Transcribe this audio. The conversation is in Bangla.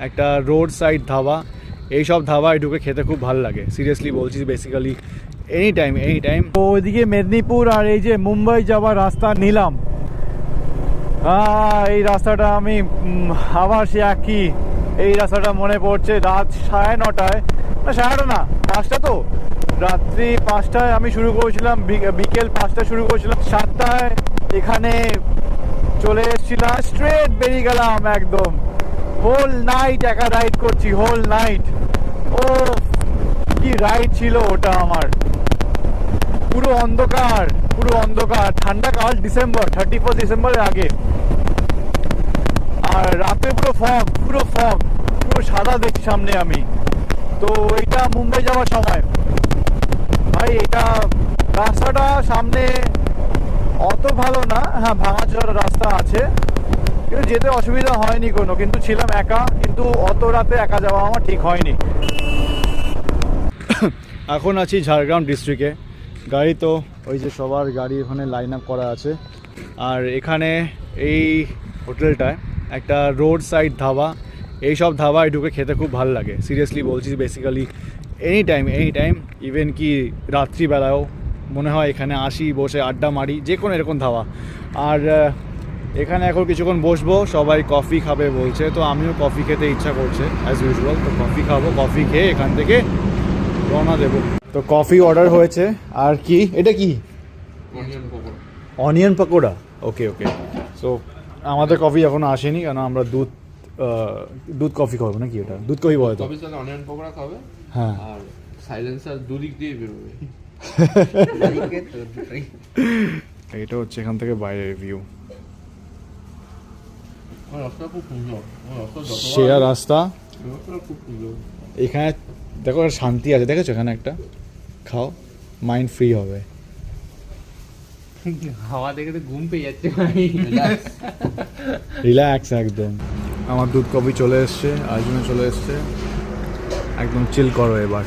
একটা রোড সাইড ধাবা। এইসব ধাবায় ঢুকে খেতে খুব ভালো লাগে, সিরিয়াসলি বলছি। Basically any time. তো ওইদিকে মেদিনীপুর আর এই যে মুম্বাই যাওয়ার রাস্তা নিলাম, এই রাস্তাটা আমি আবার সে একই এই রাস্তাটা মনে পড়ছে। রাত 9:30 না 9:30 না 5টা, তো রাত্রি 5টায় আমি শুরু করেছিলাম, বিকেল 5টা শুরু করেছিলাম, 7টায় এখানে চলে এসেছিলাম, স্ট্রেট বেরিয়ে গেলাম একদম। হোল নাইট একা রাইড করছি, হোল নাইট। ও কি রাইড ছিল ওটা আমার, পুরো অন্ধকার, ঠান্ডা কাল, ডিসেম্বর 31 ডিসেম্বরের আগে। আর রাতে পুরো ফগ, পুরো সাদা দেখছি সামনে আমি। তো এটা মুম্বাই যাওয়ার সময় ভাই, এটা রাস্তাটা সামনে অত ভালো না, হ্যাঁ ভাঙাচোরা রাস্তা আছে, কিন্তু যেতে অসুবিধা হয়নি কোনো। কিন্তু ছিলাম একা, কিন্তু অত রাতে একা যাওয়া আমার ঠিক হয়নি। এখন আছি ঝাড়গ্রাম ডিস্ট্রিক্টে। গাড়ি তো ওই যে সবার গাড়ি ওখানে লাইন আপ করা আছে। আর এখানে এই হোটেলটায় একটা রোড সাইড ধাবা। এইসব ধাবায় ঢুকে খেতে খুব ভালো লাগে, সিরিয়াসলি বলছি। বেসিক্যালি এনি টাইম ইভেন কি রাত্রিবেলায়ও মনে হয় এখানে আসি, বসে আড্ডা মারি, যে কোনো এরকম ধাবা। আর এখানে এখন কিছুক্ষণ বসবো, সবাই কফি খাবে বলছে, তো আমিও কফি খেতে ইচ্ছা করছে অ্যাজ ইউজুয়াল। তো কফি খাবো, কফি খেয়ে এখান থেকে রওনা দেবো। তো কফি অর্ডার হয়েছে। আর কি এটা, কি অনিয়ন পকোড়া? ওকে। সো আমাদের কফি এখনো আসেনি, কেন আমরা দুধ কফি খাবো নাকি? এটা দুধ কফি বলে তো। অনিয়ন পকোড়া খাবে, হ্যাঁ, আর সাইলেন্সার দুদিক দিয়ে বেরোবে। এটা হচ্ছে এখান থেকে বাইরের ভিউ। রাস্তা খুব সুন্দর, সেরা রাস্তা খুব সুন্দর। এখানে দেখো, শান্তি আছে, দেখেছো? এখানে একটা খাও, মাইন্ড ফ্রি হবে। হাওয়া দেখে তো ঘুম পেয়ে যাচ্ছে ভাই, রিল্যাক্স একদম। আমার দুধ কফি চলে এসছে, আয়োজনে চলে এসছে, একদম চিল করো এবার।